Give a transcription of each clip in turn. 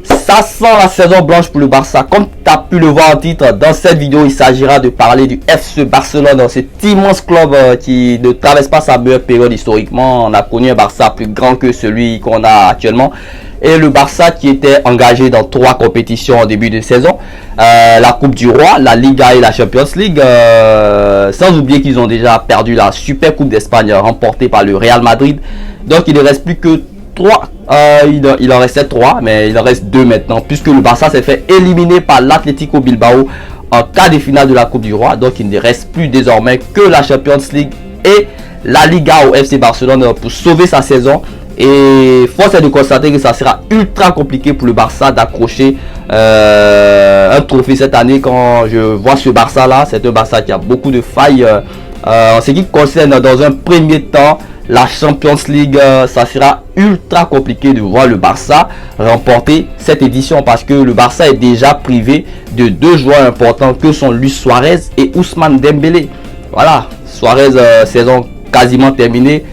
Ça sent la saison blanche pour le Barça. Comme tu as pu le voir en titre, dans cette vidéo, il s'agira de parler du FC Barcelone, cet immense club qui ne traverse pas sa meilleure période historiquement. On a connu un Barça plus grand que celui qu'on a actuellement. Et le Barça qui était engagé dans 3 compétitions en début de saison. La Coupe du Roi, la Liga et la Champions League. Sans oublier qu'ils ont déjà perdu la Super Coupe d'Espagne remportée par le Real Madrid. Donc il ne reste plus que 3. Il en restait 3, mais il en reste 2 maintenant, puisque le Barça s'est fait éliminer par l'Atlético Bilbao en quart de finale de la Coupe du Roi. Donc il ne reste plus désormais que la Champions League et la Liga au FC Barcelone pour sauver sa saison. Et force est de constater que ça sera ultra compliqué pour le Barça d'accrocher un trophée cette année. Quand je vois ce Barça là, c'est un Barça qui a beaucoup de failles en ce qui concerne dans un premier temps la Champions League. Ça sera ultra compliqué de voir le Barça remporter cette édition, parce que le Barça est déjà privé de 2 joueurs importants que sont Luis Suarez et Ousmane Dembélé. Voilà, Suarez saison quasiment terminée,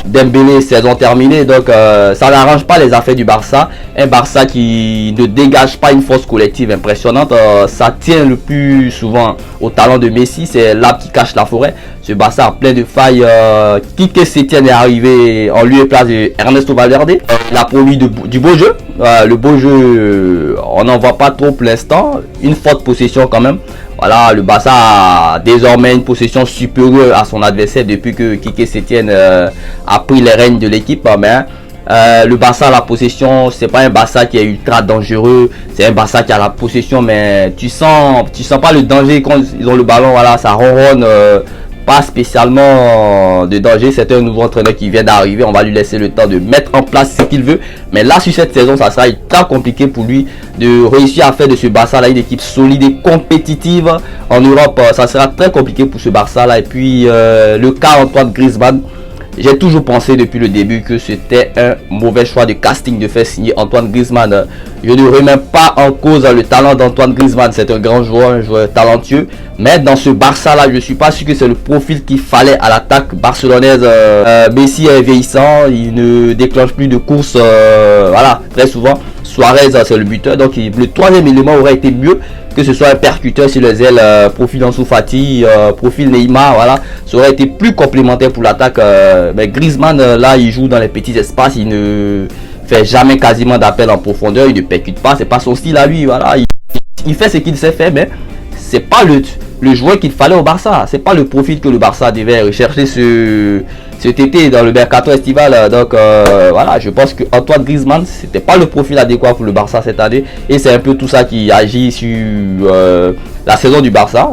Dembélé saison terminée, donc ça n'arrange pas les affaires du Barça. Un Barça qui ne dégage pas une force collective impressionnante. Ça tient le plus souvent au talent de Messi, c'est l'arbre qui cache la forêt. Ce Barça a plein de failles. Quique Setien est arrivé en lieu et place de Ernesto Valverde. Il a promis du beau jeu. Le beau jeu, on n'en voit pas trop pour l'instant. Une forte possession quand même. Voilà, le Barça a désormais une possession supérieure à son adversaire depuis que Quique Setien a pris les rênes de l'équipe. Mais le Barça a la possession, c'est pas un Barça qui est ultra dangereux, c'est un Barça qui a la possession, mais tu sens pas le danger quand ils ont le ballon. Voilà, ça ronronne, pas spécialement de danger. C'est un nouveau entraîneur qui vient d'arriver, on va lui laisser le temps de mettre en place ce qu'il veut. Mais là, sur cette saison, ça sera très compliqué pour lui de réussir à faire de ce Barça là une équipe solide et compétitive en Europe. Ça sera très compliqué pour ce Barça là. Et puis le cas Antoine Griezmann, j'ai toujours pensé depuis le début que c'était un mauvais choix de casting de faire signer Antoine Griezmann. Je ne remets pas en cause le talent d'Antoine Griezmann, c'est un grand joueur, un joueur talentueux. Mais dans ce Barça là, je ne suis pas sûr que c'est le profil qu'il fallait à l'attaque barcelonaise. Messi est vieillissant, il ne déclenche plus de courses, voilà, très souvent. Suarez c'est le buteur, donc le 3e élément aurait été mieux que ce soit un percuteur sur les ailes, profil Ansu Fati, profil Neymar, voilà, ça aurait été plus complémentaire pour l'attaque. Mais Griezmann là, il joue dans les petits espaces, il ne fait jamais quasiment d'appel en profondeur, il ne percute pas, c'est pas son style à lui, voilà, il fait ce qu'il sait faire, mais c'est pas le joueur qu'il fallait au Barça, c'est pas le profil que le Barça devait rechercher cet été dans le mercato estival. Donc voilà, je pense que Antoine Griezmann c'était pas le profil adéquat pour le Barça cette année, et c'est un peu tout ça qui agit sur la saison du Barça.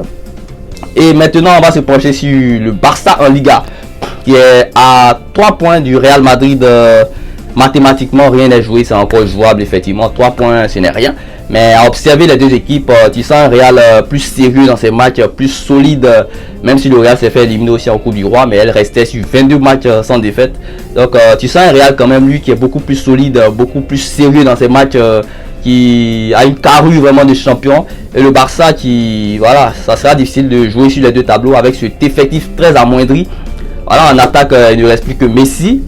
Et maintenant on va se pencher sur le Barça en Liga, qui est à 3 points du Real Madrid. Mathématiquement rien n'est joué, c'est encore jouable effectivement, 3 points ce n'est rien. Mais à observer les deux équipes, tu sens un Real plus sérieux dans ses matchs, plus solide. Même si le Real s'est fait éliminer aussi en Coupe du Roi, mais elle restait sur 22 matchs sans défaite. Donc tu sens un Real quand même, lui, qui est beaucoup plus solide, beaucoup plus sérieux dans ses matchs, qui a une carrure vraiment de champion. Et le Barça qui, voilà, ça sera difficile de jouer sur les deux tableaux avec cet effectif très amoindri. Voilà, en attaque, il ne reste plus que Messi,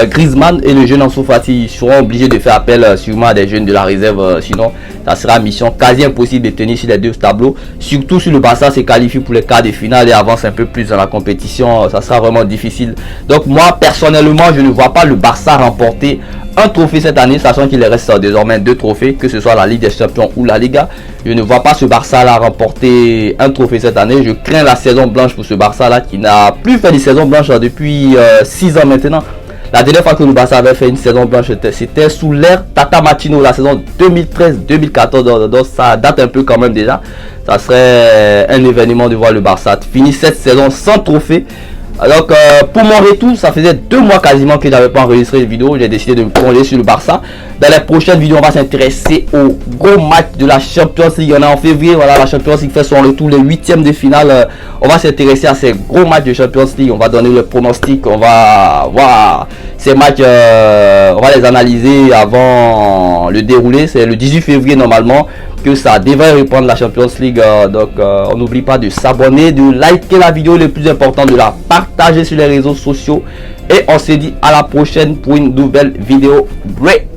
Griezmann et le jeune Ansu Fati. Ils seront obligés de faire appel sûrement à des jeunes de la réserve, sinon ça sera mission quasi impossible de tenir sur les deux tableaux. Surtout si le Barça se qualifie pour les quarts de finale et avance un peu plus dans la compétition, ça sera vraiment difficile. Donc moi personnellement, je ne vois pas le Barça remporter un trophée cette année, sachant qu'il reste désormais 2 trophées, que ce soit la Ligue des Champions ou la Liga. Je ne vois pas ce Barça là remporter un trophée cette année. Je crains la saison blanche pour ce Barça là, qui n'a plus fait de saison blanche depuis 6 ans maintenant. La dernière fois que le Barça avait fait une saison blanche, c'était sous l'ère Tata Martino, la saison 2013-2014. Donc ça date un peu quand même déjà. Ça serait un événement de voir le Barça finir cette saison sans trophée. Donc pour mon retour, ça faisait 2 mois quasiment que j'avais pas enregistré une vidéo. J'ai décidé de me plonger sur le Barça. Dans les prochaines vidéos, on va s'intéresser au gros match de la Champions League. Il y en a en février. Voilà, la Champions League fait son retour, les 8e de finale. On va s'intéresser à ces gros matchs de Champions League. On va donner le pronostic. On va voir ces matchs. On va les analyser avant le déroulé. C'est le 18 février normalement que ça devrait reprendre la Champions League. Donc on n'oublie pas de s'abonner, de liker la vidéo, le plus important, de la partager sur les réseaux sociaux. Et on se dit à la prochaine pour une nouvelle vidéo. Break.